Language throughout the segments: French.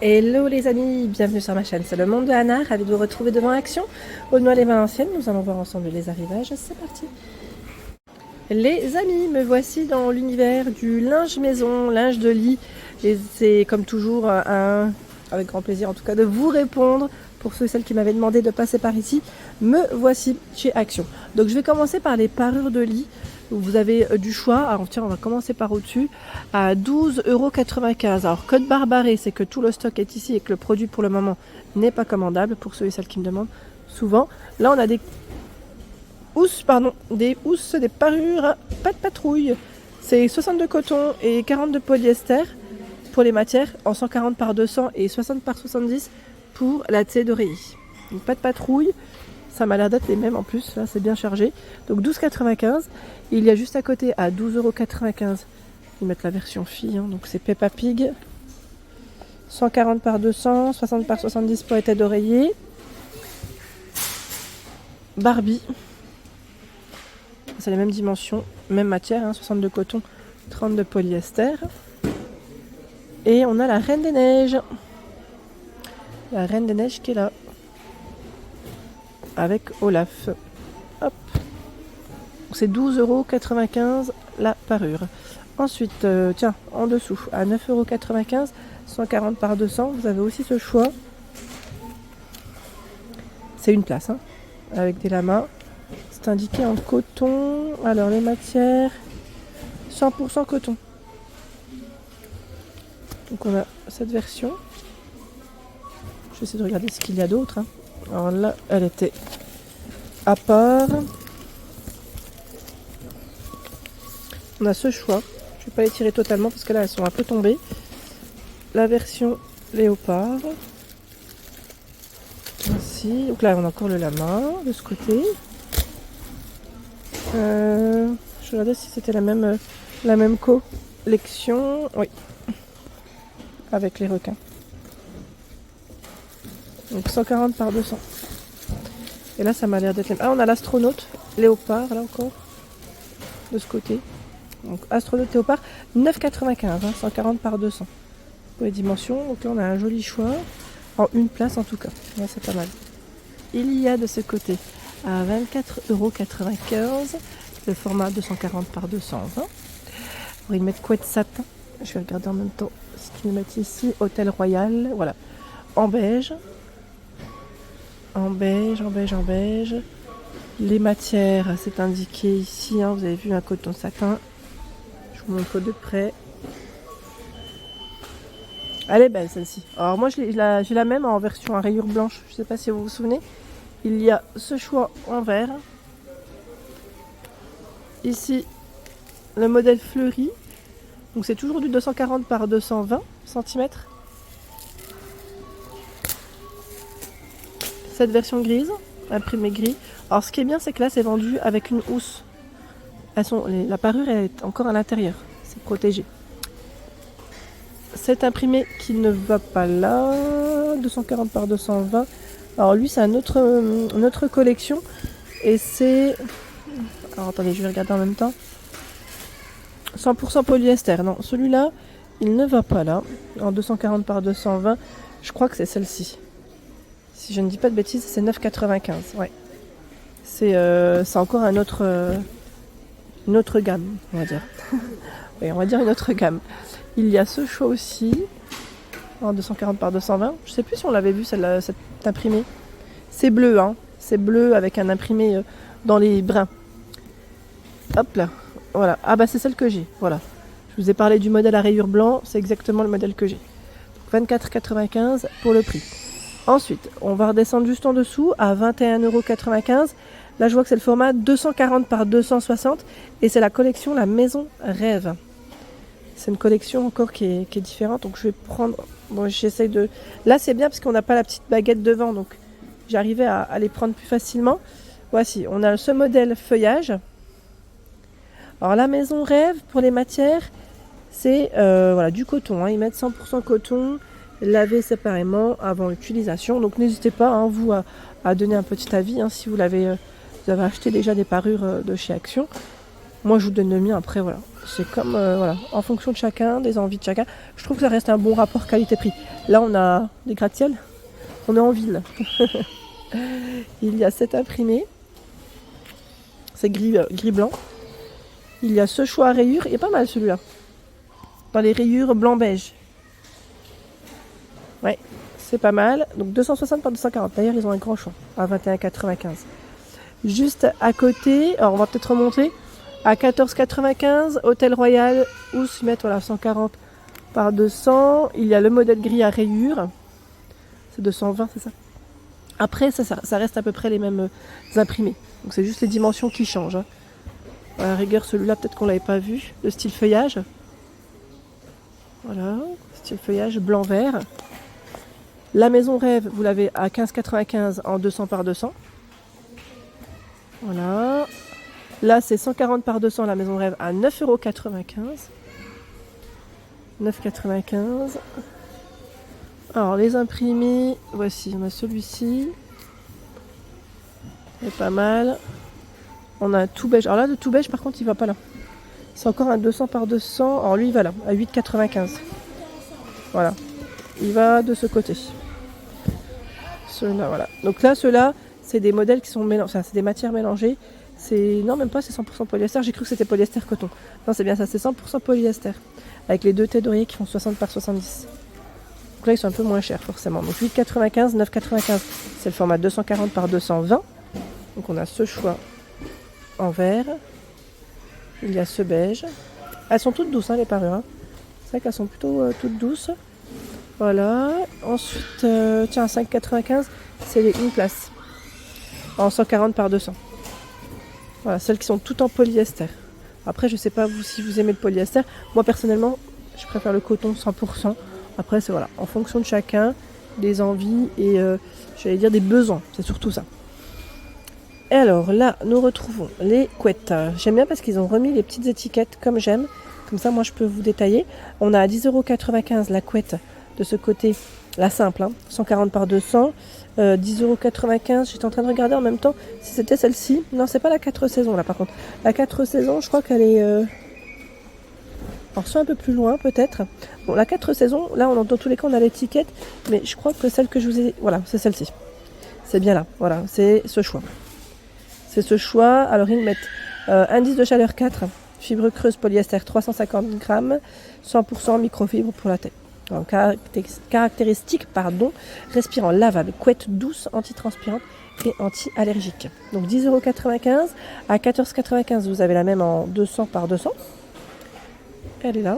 Hello les amis, bienvenue sur ma chaîne, c'est le monde de Anna, ravi de vous retrouver devant Action. Aulnoy-les-Valenciennes, nous allons voir ensemble les arrivages, c'est parti. Les amis, me voici dans l'univers du linge maison, linge de lit. Et c'est comme toujours avec grand plaisir en tout cas de vous répondre. Pour ceux et celles qui m'avaient demandé de passer par ici, me voici chez Action. Donc je vais commencer par les parures de lit. Vous avez du choix. Alors tiens, on va commencer par au-dessus à 12,95 €. Alors code barbaré, c'est que tout le stock est ici et que le produit pour le moment n'est pas commandable pour ceux et celles qui me demandent souvent. Là, on a des housses, des parures à pas de patrouille. C'est 60 de coton et 40 de polyester pour les matières en 140 par 200 et 60 par 70 pour la thé d'oreiller. Donc pas de patrouille. Ça m'a l'air d'être les mêmes en plus, là c'est bien chargé. Donc 12,95 €. Il y a juste à côté à 12,95 €. Ils mettent la version fille, hein, donc c'est Peppa Pig. 140 par 200, 60 par 70 pour les têtes d'oreiller. Barbie. C'est les mêmes dimensions, même matière, hein, 60 de coton, 30 de polyester. Et on a la Reine des Neiges. La Reine des Neiges qui est là. Avec Olaf. Hop. C'est 12,95 € la parure. Ensuite, tiens, en dessous, à 9,95 €, 140 par 200, vous avez aussi ce choix. C'est une place, hein, avec des lamas. C'est indiqué en coton. Alors, les matières, 100% coton. Donc, on a cette version. Je vais essayer de regarder ce qu'il y a d'autre, hein. Alors là, elle était à part. On a ce choix. Je ne vais pas les tirer totalement parce que là, elles sont un peu tombées. La version léopard. Ainsi. Donc là, on a encore le lama de ce côté. Je regardais si c'était la même collection. Oui. Avec les requins. Donc 140 par 200. Et là, ça m'a l'air d'être... Ah, on a l'astronaute léopard, là encore. De ce côté. Donc, astronaute léopard, 9,95 €, hein, 140 par 200. Pour les dimensions. Donc là, on a un joli choix. En une place, en tout cas. Là, c'est pas mal. Il y a de ce côté, à 24,95 €, le format 240 par 220. Pour ils mettent couette satin. Je vais regarder en même temps ce qu'ils mettent ici. Hôtel Royal. Voilà. En beige. En beige. Les matières, c'est indiqué ici, hein, vous avez vu un coton satin. Je vous montre de près. Elle est belle celle-ci. Alors moi j'ai la même en version à rayures blanches. Je ne sais pas si vous vous souvenez. Il y a ce choix en vert. Ici, le modèle fleuri. Donc c'est toujours du 240 par 220 cm. Cette version grise, imprimée gris. Alors ce qui est bien, c'est que là c'est vendu avec une housse. La parure est encore à l'intérieur, c'est protégé. Cet imprimé qui ne va pas là, 240 par 220. Alors lui c'est une autre collection et c'est... Alors attendez, je vais regarder en même temps. 100% polyester. Non, celui-là, il ne va pas là. En 240 par 220, je crois que c'est celle-ci. Si je ne dis pas de bêtises, c'est 9,95 €. Ouais. C'est encore une autre gamme, on va dire. Oui, on va dire une autre gamme. Il y a ce choix aussi, en 240 par 220. Je ne sais plus si on l'avait vu, cet imprimé. C'est bleu, hein. C'est bleu avec un imprimé dans les brins. Hop là. Voilà. Ah bah c'est celle que j'ai. Voilà. Je vous ai parlé du modèle à rayures blanc. C'est exactement le modèle que j'ai. 24,95 € pour le prix. Ensuite, on va redescendre juste en dessous à 21,95 €. Là, je vois que c'est le format 240 par 260 et c'est la collection La Maison Rêve. C'est une collection encore qui est différente, donc je vais prendre... Bon, j'essaye de... Là, c'est bien parce qu'on n'a pas la petite baguette devant, donc j'arrivais à les prendre plus facilement. Voici, on a ce modèle feuillage. Alors, La Maison Rêve, pour les matières, c'est voilà, du coton, hein. Ils mettent 100% coton. Laver séparément avant l'utilisation. Donc n'hésitez pas, hein, vous, à donner un petit avis, hein, si vous avez acheté déjà des parures de chez Action. Moi, je vous donne le mien. Après, voilà. C'est comme, voilà, en fonction de chacun, des envies de chacun. Je trouve que ça reste un bon rapport qualité-prix. Là, on a des gratte-ciel. On est en ville. Il y a cet imprimé. C'est gris-blanc. Il y a ce choix à rayures. Il est pas mal celui-là. Dans les rayures blanc-beige. Ouais, c'est pas mal. Donc 260 par 240. D'ailleurs, ils ont un grand choix à 21,95. Juste à côté, alors on va peut-être remonter. À 14,95, Hôtel Royal, où se mettre voilà, 140 par 200. Il y a le modèle gris à rayures. C'est 220, c'est ça. Après, ça reste à peu près les mêmes imprimés. Donc c'est juste les dimensions qui changent. Hein. À la rigueur, celui-là, peut-être qu'on ne l'avait pas vu. Le style feuillage. Voilà, style feuillage blanc-vert. La maison rêve, vous l'avez à 15,95 en 200 par 200. Voilà. Là, c'est 140 par 200 la maison rêve à 9,95 €. 9,95 €. Alors, les imprimés, voici, on a celui-ci. C'est pas mal. On a un tout beige. Alors là, le tout beige, par contre, il va pas là. C'est encore un 200 par 200. Alors lui, il va là, à 8,95 €. Voilà. Il va de ce côté. Ceux-là, voilà. Donc là, ceux-là, c'est des modèles qui sont mélangés. Enfin, c'est des matières mélangées. Non, même pas, c'est 100% polyester. J'ai cru que c'était polyester coton. Non, c'est bien ça, c'est 100% polyester. Avec les deux têtes d'oreiller qui font 60 par 70. Donc là, ils sont un peu moins chers, forcément. Donc 8,95, 9,95, c'est le format 240 par 220. Donc on a ce choix en vert. Il y a ce beige. Elles sont toutes douces, hein, les parures. Hein. C'est vrai qu'elles sont plutôt toutes douces. Voilà. Ensuite, tiens, 5,95, c'est les une place. En 140 par 200. Voilà, celles qui sont toutes en polyester. Après, je sais pas vous si vous aimez le polyester. Moi, personnellement, je préfère le coton 100%. Après, c'est voilà, en fonction de chacun, des envies et, j'allais dire, des besoins. C'est surtout ça. Et alors, là, nous retrouvons les couettes. J'aime bien parce qu'ils ont remis les petites étiquettes comme j'aime. Comme ça, moi, je peux vous détailler. On a à 10,95 € la couette de ce côté, la simple, hein, 140 par 200. 10,95 €. J'étais en train de regarder en même temps si c'était celle-ci. Non, c'est pas la 4 saisons là par contre. La 4 saisons, je crois qu'elle est. Alors, soit un peu plus loin peut-être. Bon, la 4 saisons, là, dans tous les cas, on a l'étiquette. Mais je crois que celle que je vous ai. Voilà, c'est celle-ci. C'est bien là. Voilà, c'est ce choix. C'est ce choix. Alors, ils mettent indice de chaleur 4, fibre creuse polyester 350 grammes, 100% microfibre pour la tête. Alors, caractéristiques, respirant lavable, couette douce, antitranspirante et anti-allergique. Donc 10,95 €. À 14,95 €, vous avez la même en 200 par 200. Elle est là.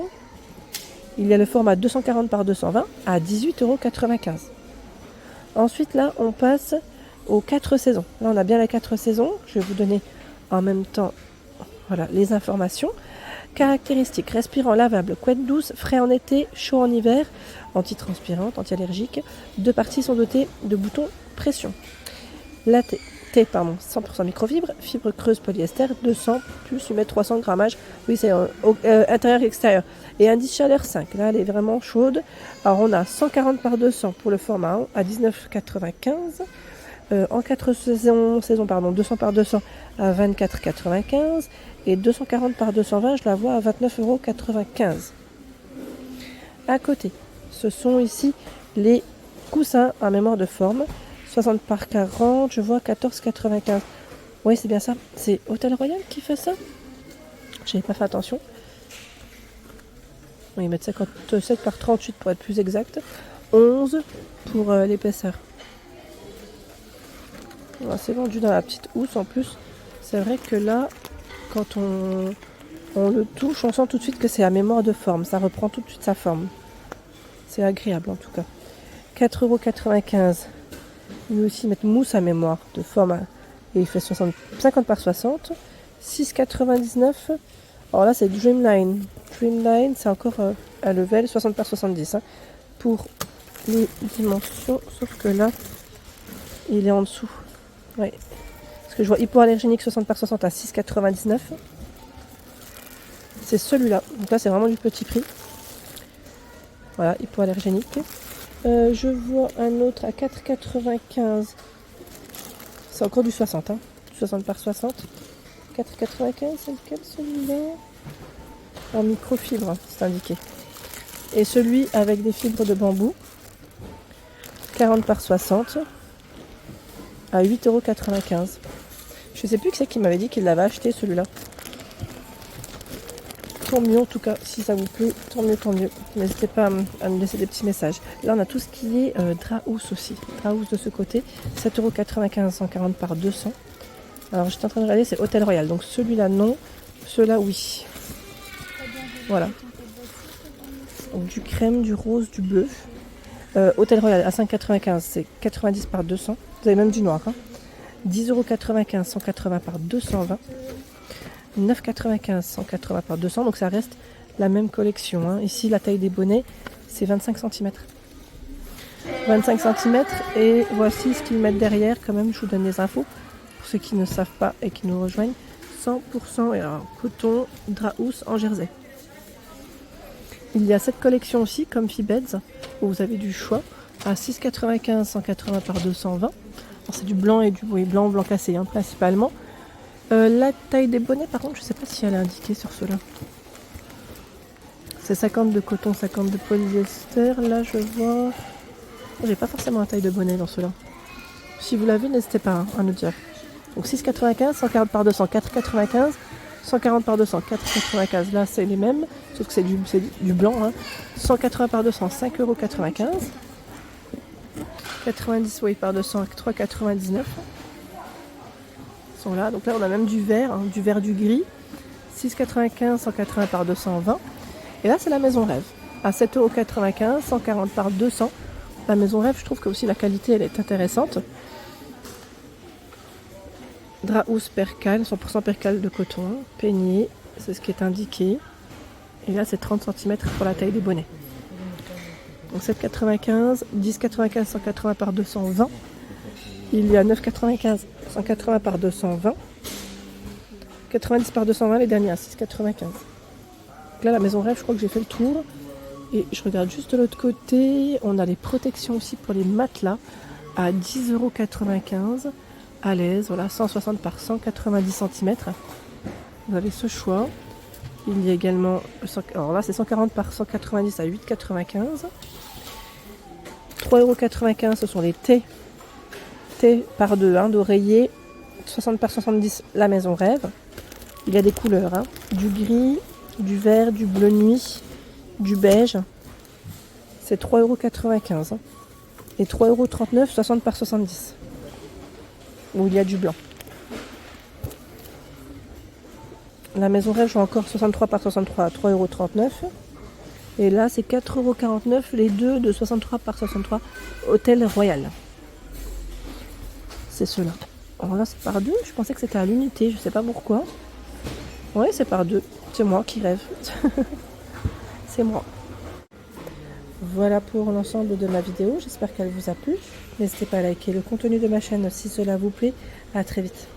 Il y a le format 240 par 220 à 18,95 €. Ensuite, là, on passe aux 4 saisons. Là, on a bien les 4 saisons. Je vais vous donner en même temps voilà, les informations. Caractéristiques, respirant lavable, couette douce, frais en été, chaud en hiver, antitranspirante, anti-allergique. Deux parties sont dotées de boutons pression. La T, 100% microfibre, fibre creuse polyester, 200 plus 300 grammages. Oui, c'est intérieur et extérieur. Et indice chaleur 5. Là, elle est vraiment chaude. Alors, on a 140 par 200 pour le format 1 à 19,95 €. En 4 saisons, 200 par 200 à 24,95 € et 240 par 220, je la vois à 29,95 €. À côté, ce sont ici les coussins à mémoire de forme, 60 par 40, je vois 14,95 €. Oui, c'est bien ça. C'est Hôtel Royal qui fait ça. J'avais pas fait attention. Oui, ils mettent 57 par 38 pour être plus exact. 11 pour l'épaisseur. C'est vendu dans la petite housse en plus. C'est vrai que là, quand on le touche, on sent tout de suite que c'est à mémoire de forme. Ça reprend tout de suite sa forme. C'est agréable en tout cas. 4,95 €. Ils aussi mettent mousse à mémoire de forme. Et il fait 50 par 60. 6,99 €. Alors là, c'est Dreamline. Dreamline, c'est encore un level 60 par 70. Hein, pour les dimensions. Sauf que là, il est en dessous. Oui. Parce que je vois hypoallergénique 60 par 60 à 6,99 €. C'est celui-là. Donc là, c'est vraiment du petit prix. Voilà, hypoallergénique. Je vois un autre à 4,95 €. C'est encore du 60. Hein. 60 par 60. 4,95, c'est lequel celui-là? En microfibre, c'est indiqué. Et celui avec des fibres de bambou, 40 par 60, à 8,95 €. Je sais plus qui c'est qui m'avait dit qu'il l'avait acheté celui-là. Tant mieux en tout cas, si ça vous plaît, tant mieux, tant mieux. N'hésitez pas à me laisser des petits messages. Là on a tout ce qui est Drahousse aussi. Drahousse de ce côté, 7,95 €, 140 par 200. Alors j'étais en train de regarder, c'est Hôtel Royal. Donc celui-là non, ceux-là oui. Voilà. Donc, du crème, du rose, du bleu. Hôtel Royal à 5,95 €, c'est 90 par 200. Vous avez même du noir. Hein. 10,95 €, 180 par 220. 9,95 €, 180 par 200. Donc ça reste la même collection. Hein. Ici, la taille des bonnets, c'est 25 cm. 25 cm. Et voici ce qu'ils mettent derrière. Quand même, je vous donne les infos. Pour ceux qui ne savent pas et qui nous rejoignent. 100% coton Drahousse en jersey. Il y a cette collection aussi, comme Beds, où vous avez du choix, à 6,95 €, 180 par 220. C'est du blanc et du blanc cassé, hein, principalement. La taille des bonnets, par contre, je ne sais pas si elle est indiquée sur ceux-là. C'est 50 de coton, 50 de polyester. Là, je vois... J'ai pas forcément la taille de bonnet dans ceux-là. Si vous l'avez, n'hésitez pas à nous dire. Donc 6,95 €, 140 par 200, 4,95 €. 140 par 200, 4,95 €. Là, c'est les mêmes, sauf que c'est du blanc. Hein. 180 par 200, 5,95 €. 90 par 200, 3,99 €. Sont là. Donc là, on a même du vert, hein, du gris. 6,95 €, 180 par 220. Et là, c'est la Maison Rêve. À 7,95 €, 140 par 200. La Maison Rêve, je trouve que aussi la qualité, elle est intéressante. Drahousse percale, 100% percale de coton, peigné, c'est ce qui est indiqué. Et là, c'est 30 cm pour la taille des bonnets. Donc 7,95 €, 10,95 €, 180 par 220. Il y a 9,95 €, 180 par 220. 90 par 220, les derniers à 6,95 €. Donc là, la Maison Rêve, je crois que j'ai fait le tour. Et je regarde juste de l'autre côté. On a les protections aussi pour les matelas à 10,95 € à l'aise. Voilà, 160 par 190 cm. Vous avez ce choix. Il y a également, alors là c'est 140 par 190 à 8,95 €. 3,95 €, ce sont les T par 2, hein, d'oreiller. 60 par 70, la Maison Rêve. Il y a des couleurs, hein, du gris, du vert, du bleu nuit, du beige. C'est 3,95 €. Hein. Et 3,39 €, 60 par 70. Où il y a du blanc. La Maison Rêve, je vois encore 63 par 63 à 3,39 €. Et là, c'est 4,49 € les deux de 63 par 63 Hôtel Royal. C'est ceux-là. Alors là, c'est par deux. Je pensais que c'était à l'unité. Je sais pas pourquoi. Oui, c'est par deux. C'est moi qui rêve. C'est moi. Voilà pour l'ensemble de ma vidéo. J'espère qu'elle vous a plu. N'hésitez pas à liker le contenu de ma chaîne si cela vous plaît. À très vite.